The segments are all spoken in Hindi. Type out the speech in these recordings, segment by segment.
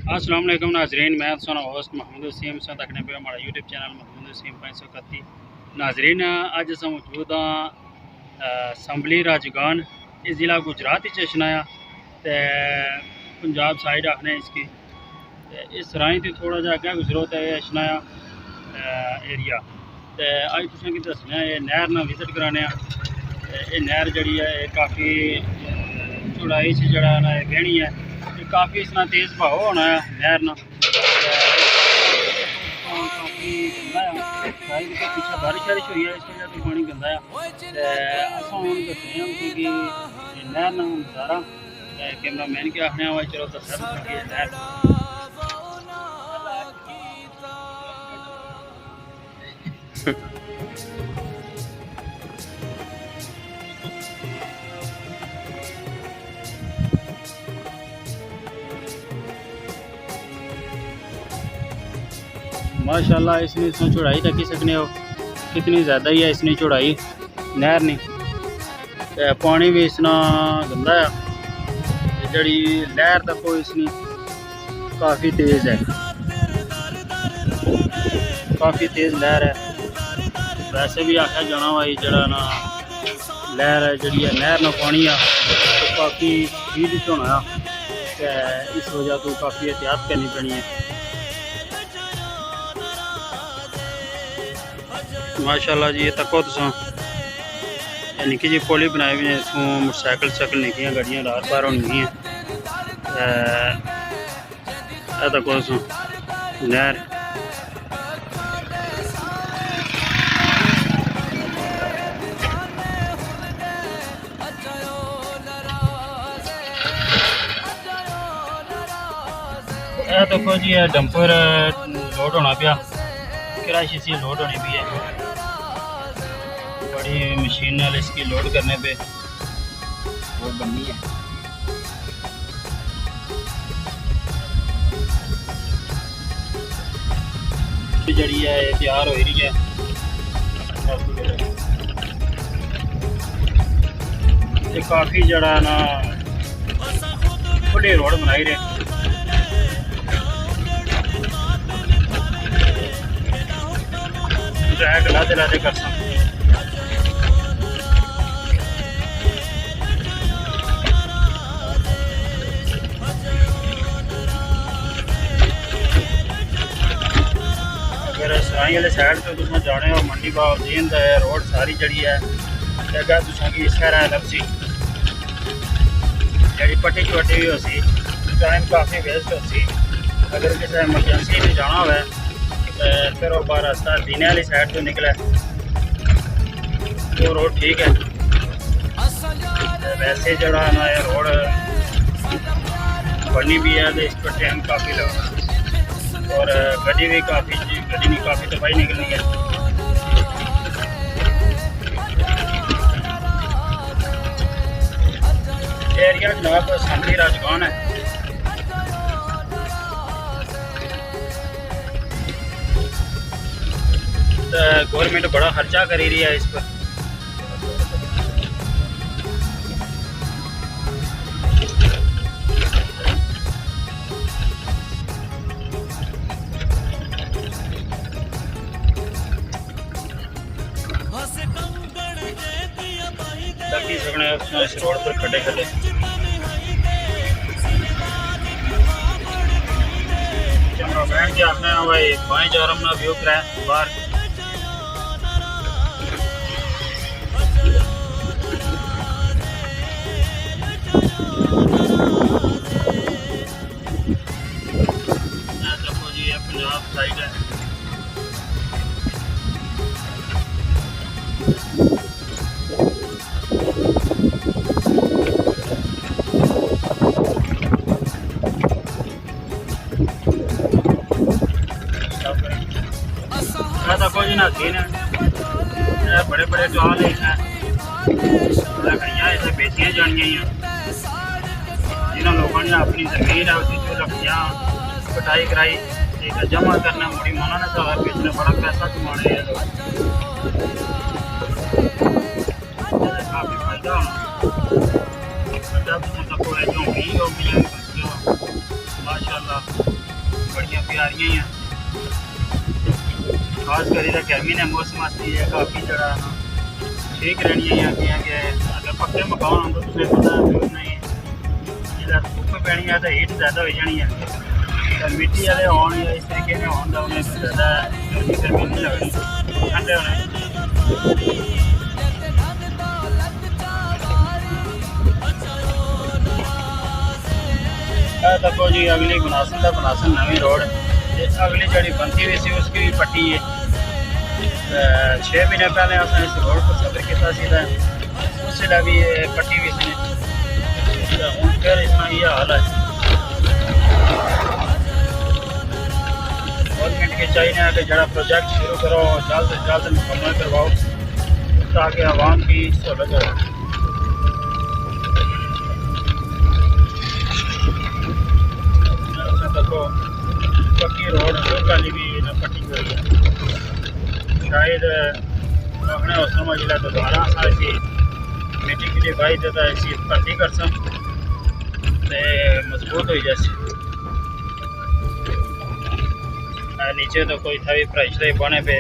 अस्सलाम वालेकुम नाजरीन, मैं सोना होस्ट महमूद वसीम से तकने पे हमारा यूट्यूब चैनल महमूद वसीम 531 नाजरीन। अज अस मौजूद हाँ संबली राजगान, ये ज़िला गुजरात चशनाया तो पंजाब साइड आखने इसकी इस राही तो थोड़ा जा अगर गुजरो तो अशनाया एरिया। तो अज तुसें दसना ये नहर ना विजिट कराने। ये नहर जी है काफ़ी चौड़ाई से जरा ना गहनी है, काफ़ी इसना तेज़ भाव होना है नहर ना। काफ़ी पीछे बारिश वारिश हुई है, इस वजह से पानी गंदा है। अस हम दसने क्योंकि नहर ना नज़ारा कैमरा मैन के आखने हुआ चलो दसा नहर माशाल्लाह। इसने चौड़ाई तक ही सकने हो कितनी ज़्यादा ही है इसने चौड़ाई नहर ने। पानी भी इसना गंदा है, जड़ी लहर तक इसनी काफ़ी तेज़ है, काफ़ी तेज़ लहर है। वैसे भी आख्या जाना भाई जरा ना लहर है जी है नहर ना पानी आ तो काफ़ी स्पीड होना है, इस वजह तो काफ़ी एहतियात करनी पैनी है। माशाल्लाह जी, ये तको तुसा निकी जी पुल बनाए हुए इतों मोटरसाइकिल शैकल निकियां गड्डियां रार पार होनी है। तको तुसा नहर देखो जी, डंपर लोड होना पाया, कराची से लोड होनी भी है, बड़ी मशीन नाल इसकी लोड करने पे वो बननी है। जड़ी है ये तैयार हो रही है। ये काफ़ी जड़ा ना खुली रोड बनाई रहे, ट्रैक लाते लाते कर सकते। अगर सराई वाले साइड तो तुम जाने हो मंडी बाग जींद है रोड सारी जड़ी है जगह तुसा की शहर लभसी जी पट्टी चोटी भी होसी, टाइम काफ़ी वेस्ट होसी। अगर किसी एमरजेंसी में जाना हो फिर वो बार रास्ता दीने वाली साइड तो निकले वो रोड ठीक है। वैसे जड़ा ना ये रोड बनी भी है तो इस पर टाइम काफ़ी लगा और गड्डी भी काफ़ी तबाही निकलनी है। एरिया जनाब संबली राजगान है। गवर्नमेंट बड़ा खर्चा करी रही है इस पर। ताकि सकने इस रोड पर खड़े खड़े कैमरा बैठ के आपने भाई बाएं जारम ना व्यू करा बाहर। देखो जी ये पंजाब साइड है। देखो जी नाज़रीन बड़े बड़े गाँव हैं लकड़ियाँ इसे बेचिया जानिया जिन्होंने लोगों ने अपनी जमीन है उसी जो लकड़ियाँ कटाई कराई ठीक है जमा करना मुड़ी मना ने सारा बेचने बड़ा पैसा कमाने है काफ़ी फायदा होना। जब माशाल्लाह बड़िया प्यारियां ही हैं। खास करी गर्मी ने मौसम है काफ़ी जरा ठीक रहनी है कि अगर पक्के मकान होंगे तो पता नहीं जो धुप्प पैनी है तो हीट ज़्यादा हो जानी है। तो मिट्टी वाले आने इस तरीके से आने उन्हें ज़्यादा गर्मी नहीं लगनी ठंडे होने। देखो जी अगली बनासन नवी रोड अगली जड़ी बनती हुई सी उसकी भी पट्टी है। 6 महीने पहले असं इस रोड पर सफर किया उससे भी पट्टी हुई सी हूँ फिर इसका ये हाल है। गवर्नमेंट के चाहिए कि जरा प्रोजेक्ट शुरू करो जल्द से जल्द मुकम्मल करवाओ ताकि आवाम की सहूलत हो। देखो पक्की रोड वाली भी पट्टी हुई है शायद अपने हौसलों में जिला दोबारा ऐसी मिट्टी की भाई देता ऐसी भर्ती कर मजबूत हो जैसे नीचे तो कोई था भी प्राइस बने पे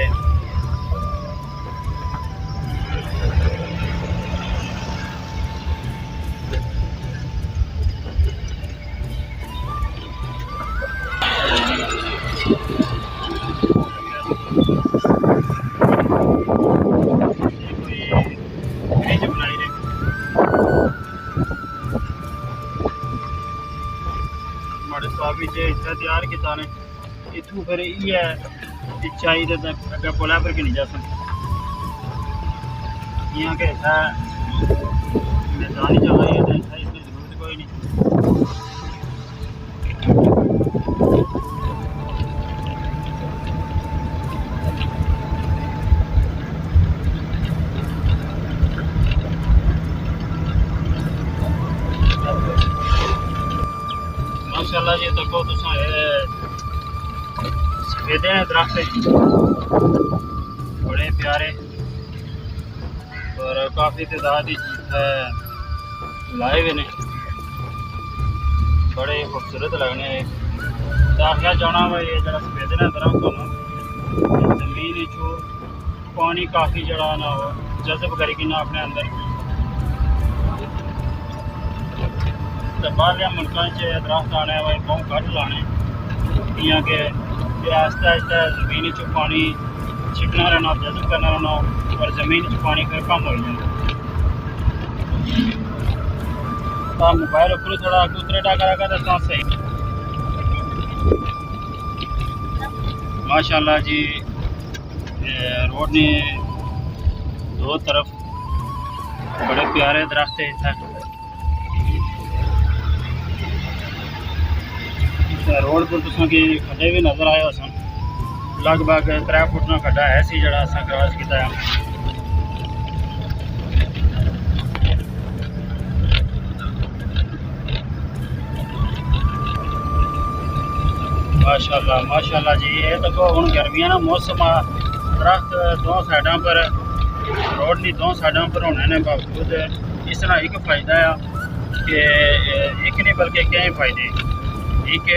तैयार किया ने इतू फिर ये चाहिए अगर पुला पर नहीं जा सकते यहाँ के मैदानी जगह है इसकी जरूरत कोई नहीं। माशाल्लाह जी तको सफेदे हैं दरख्त बड़े प्यारे और काफ़ी तादाद लाए हुए ने बड़े खूबसूरत लगने आखिया चाहना वा ये जरा सफेदे ने दरख्त जमीन चो पानी काफ़ी जरा ना जज्ब करके ना अपने अंदर बाहर मुल्कों दरख्त आने वा बहुत घट लाने इं के आहिस्ता आहिस्ता जमीन चो पानी छिकना रहना जज्ब करना रहना और जमीन चो पानी फिर कम हो जाए। मोबाइल ऊपर थोड़ा उतरेटा करेगा तो सही। माशाल्लाह जी रोड ने दो तरफ बड़े प्यारे दरख्त है इतना रोड पर तुसा कि खड्डे भी नज़र आए सन लगभग 3 फुट का खड्डा है सी जरा असा क्रॉस किया। माशाल्लाह माशाल्लाह जी ये तो हम गर्मियां ना मौसम दरख्त दो साइडों पर रोड की दो साइडों पर होने ने बावजूद इसका एक फायदा है कि एक नहीं बल्कि कई फायदे एक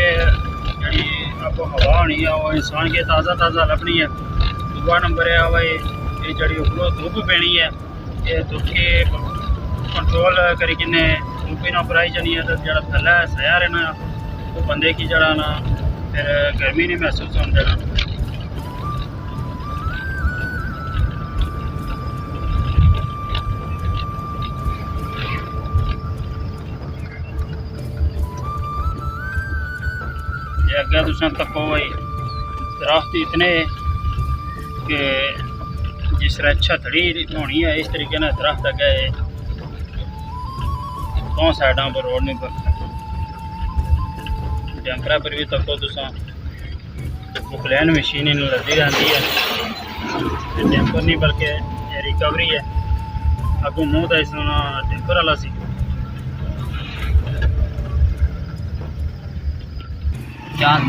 जी आपको हवा होनी है वो इंसान के ताज़ा ताज़ा लभनी है। दूसरा नंबर है भाई ये जी उपरों धुप पैनी है ये धुप के कंट्रोल करी किन्ने धुप ना भराई जानी है तो जरा थल्ला सया रहना वो बंदे की जरा ना फिर गर्मी नहीं महसूस होने देना। अगर तुम तको भाई दरख्त इतने कि जिस तरह छतड़ी होनी है इस तरीके ने दरख्त अगे दो साइडों पर रोड नहीं पर डैंपरा पर भी तको तुम मुकलैन मशीन लगी रहती है डैंपर नहीं बल्कि रिकवरी है अगों मुँह तो इस डैंपर वाला सी। चांद